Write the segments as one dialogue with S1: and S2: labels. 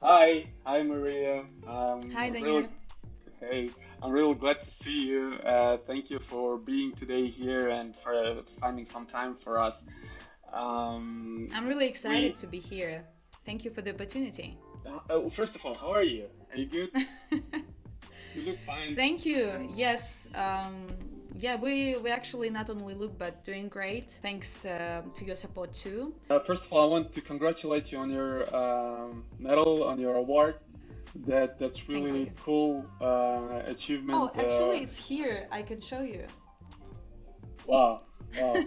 S1: Hi Maria.
S2: Hi,
S1: Really,
S2: Daniel.
S1: hey, I'm really glad to see you. Thank you for being today here and for finding some time for us.
S2: I'm really excited
S1: We
S2: to be here. Thank you for the opportunity.
S1: First of all, how are you? Are you good? You look fine.
S2: Thank you.
S1: And
S2: Yes, yeah, we actually not only look but doing great. Thanks to your support too.
S1: First of all, I want to congratulate you on your medal, on your award. That's
S2: Thank you.
S1: really cool
S2: Oh,
S1: achievement.
S2: actually, it's here. I can show you.
S1: Wow, wow,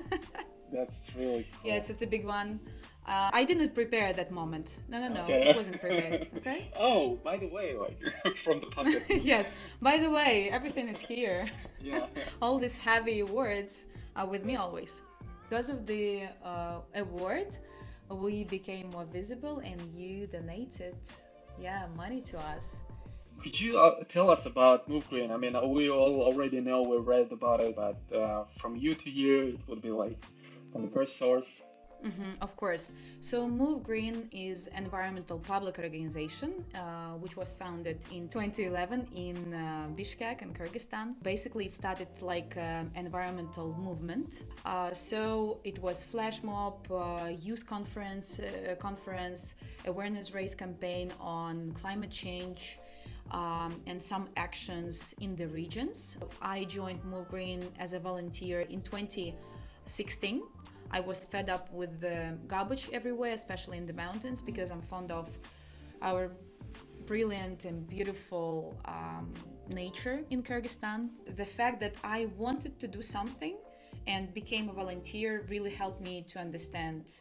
S1: that's really
S2: Yes,
S1: cool.
S2: it's a big one. I didn't prepare that moment. No, no, no. It
S1: Okay.
S2: wasn't prepared. Okay.
S1: Oh, by the way, like from the pocket.
S2: Yes. By the way, everything is here.
S1: Yeah, yeah.
S2: All these heavy words are with me always. Because of the award, we became more visible, and you donated, yeah, money to us.
S1: Could you tell us about MoveGreen? I mean, we all already know, we read about it, but from you to hear, it would be like from the first source.
S2: Of course. So MoveGreen is an environmental public organization which was founded in 2011 in Bishkek in Kyrgyzstan. Basically, it started like an environmental movement. So it was flash mob, youth conference, awareness raise campaign on climate change, and some actions in the regions. I joined MoveGreen as a volunteer in 2016. I was fed up with the garbage everywhere, especially in the mountains, because I'm fond of our brilliant and beautiful nature in Kyrgyzstan. The fact that I wanted to do something and became a volunteer really helped me to understand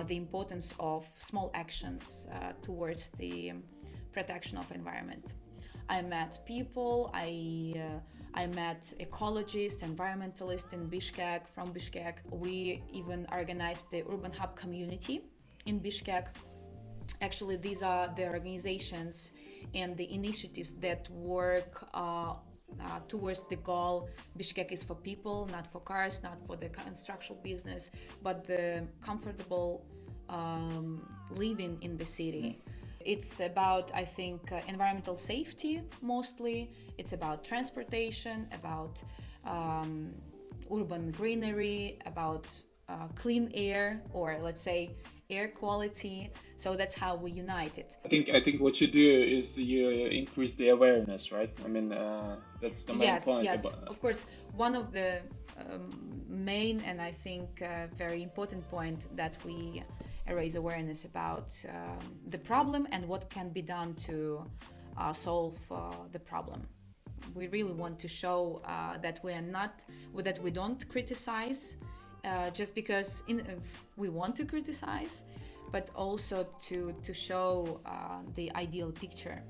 S2: the importance of small actions towards the protection of environment. I met people. I met ecologists, environmentalists in Bishkek, from Bishkek. We even organized the Urban Hub community in Bishkek. Actually, these are the organizations and the initiatives that work towards the goal. Bishkek is for people, not for cars, not for the construction business, but the comfortable living in the city. It's about, I think, environmental safety mostly. It's about transportation, about urban greenery, about clean air, or let's say air quality. So that's how we unite it.
S1: I think what you do is you increase the awareness, right? I mean, that's the main
S2: Yes,
S1: point
S2: yes.
S1: about.
S2: Of course, one of the main and I think very important point that we raise awareness about the problem and what can be done to solve the problem. We really want to show that we are not, that we don't criticize just because we want to criticize, but also to show the ideal picture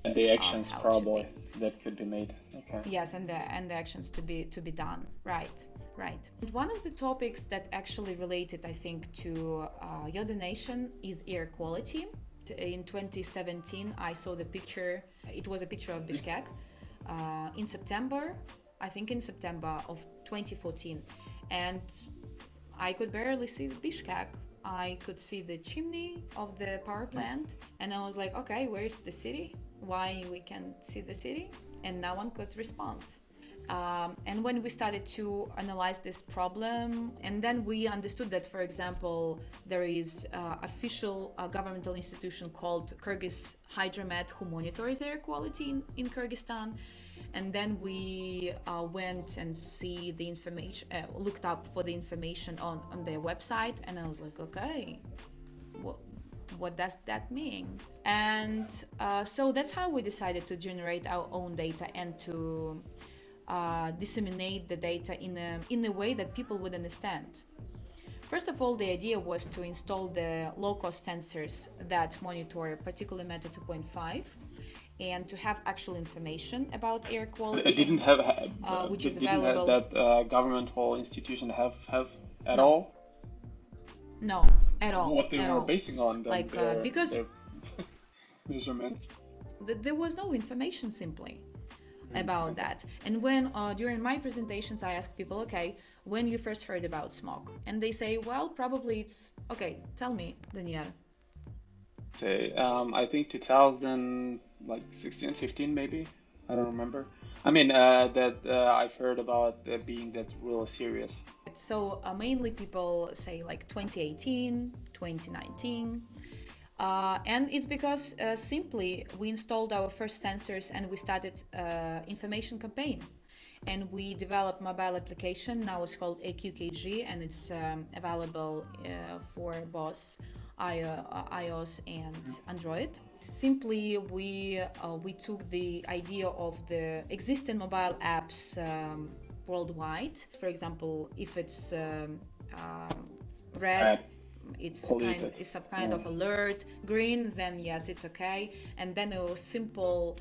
S1: The
S2: of
S1: actions
S2: how it should
S1: probably
S2: be.
S1: that could be made. Okay.
S2: Yes, and the actions to be done. Right, right. And one of the topics that actually related, I think, to your donation is air quality. In 2017, I saw the picture. It was a picture of Bishkek in September. I think in September of 2014, and I could barely see the Bishkek. I could see the chimney of the power plant, and I was like, okay, where's the city? Why we can't see the city? And no one could respond. And when we started to analyze this problem, and then we understood that, for example, there is official governmental institution called Kyrgyz Hydromet who monitors air quality in Kyrgyzstan. And then we went and see the information, looked up for the information on their website, and I was like, okay, what what does that mean? And so that's how we decided to generate our own data and to disseminate the data in a way that people would understand. First of all, the idea was to install the low-cost sensors that monitor particulate matter 2.5 and to have actual information about air
S1: It
S2: quality,
S1: didn't have
S2: which is
S1: didn't have
S2: available.
S1: that governmental institution have at
S2: No,
S1: all
S2: no, at all,
S1: what they
S2: at
S1: were
S2: all.
S1: basing on then
S2: Like because
S1: their measurements.
S2: there was no information simply about
S1: Okay.
S2: that. And when during my presentations I ask people, okay, when you first heard about smog, and they say, well, probably it's okay. Tell me, Danielle.
S1: say, I think 2000, like 16, 15 maybe. I don't remember. I mean, that I've heard about being that real serious.
S2: So mainly people say like 2018, 2019. And it's because simply we installed our first sensors and we started information campaign. And we developed mobile application. Now it's called AQKG, and it's available for both iOS and Android. Simply, we took the idea of the existing mobile apps worldwide. For example, if it's red,
S1: Bad,
S2: it's
S1: polluted.
S2: some kind
S1: Yeah.
S2: of alert. Green, then yes, it's okay. And then it was simple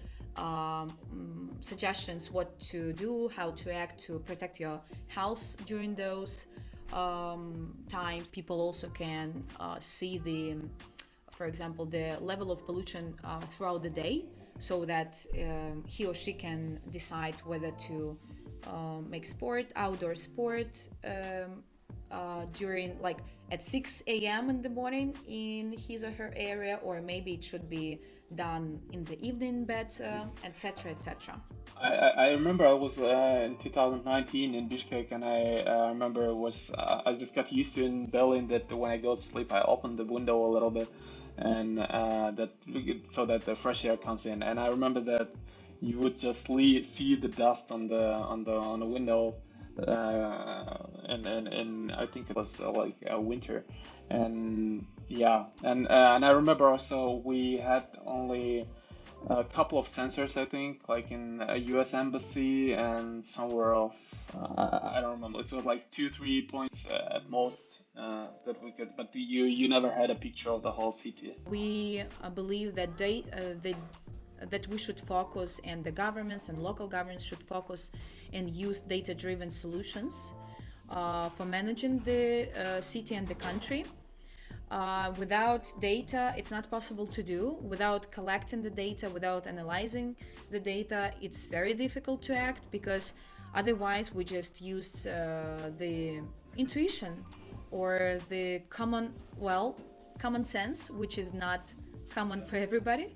S2: suggestions what to do, how to act to protect your house during those times. People also can see for example, the level of pollution throughout the day, so that he or she can decide whether to make outdoor sport, during like at 6 a.m. in the morning in his or her area, or maybe it should be done in the evening better, etc., etc.
S1: I remember I was in 2019 in Bishkek, and I remember it was I just got used to in Berlin that when I go to sleep, I open the window a little bit, and that so that the fresh air comes in. And I remember that you would just see the dust on the window, and I think it was like winter, and yeah, and I remember also we had only a couple of sensors, I think, like in a U.S. embassy and somewhere else. I don't remember. It was like two, 3 points at most that we could. But you never had a picture of the whole city.
S2: We believe that that we should focus, and the governments and local governments should focus and use data-driven solutions for managing the city and the country. Without data, it's not possible to do. Without collecting the data, without analyzing the data, it's very difficult to act, because otherwise we just use the intuition or the common sense, which is not common for everybody.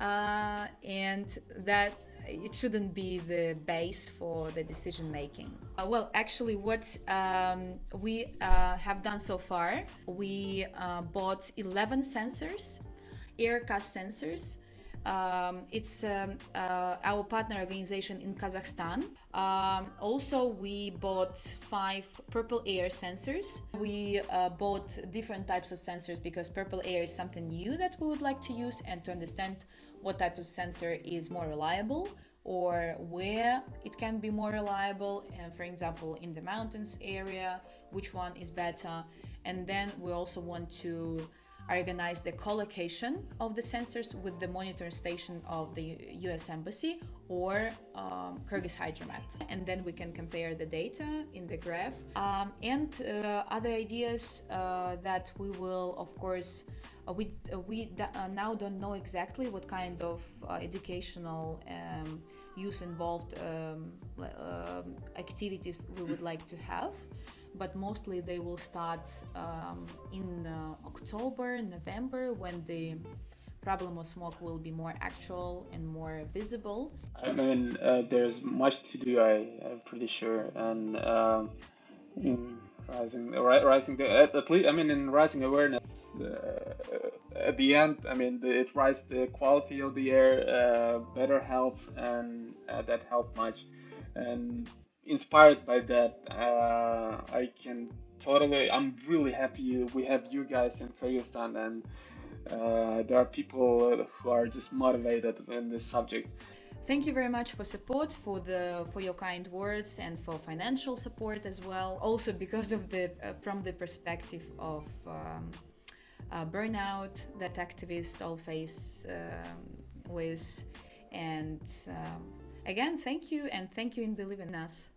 S2: And that it shouldn't be the base for the decision making. Well, actually, what we have done so far, we bought 11 sensors, aircast sensors. It's our partner organization in Kazakhstan. Also, we bought 5 purple air sensors. We bought different types of sensors because purple air is something new that we would like to use, and to understand what type of sensor is more reliable, or where it can be more reliable, and for example in the mountains area, which one is better. And then we also want to organize the co-location of the sensors with the monitoring station of the US Embassy or Kyrgyz Hydromet. And then we can compare the data in the graph. And other ideas that we will, of course, we now don't know exactly what kind of educational use involved activities we would like to have, but mostly they will start in October, November, when the problem of smoke will be more actual and more visible.
S1: I mean, there's much to do. I'm pretty sure, and in rising at least, I mean, in rising awareness, at the end, I mean, it rises the quality of the air, better health, and that helped much. And inspired by that, I can totally, I'm really happy we have you guys in Kyrgyzstan, and there are people who are just motivated in this subject.
S2: Thank you very much for support, for your kind words, and for financial support as well. Also because of the from the perspective of burnout that activists all face with. And again, thank you, and thank you in believing in us.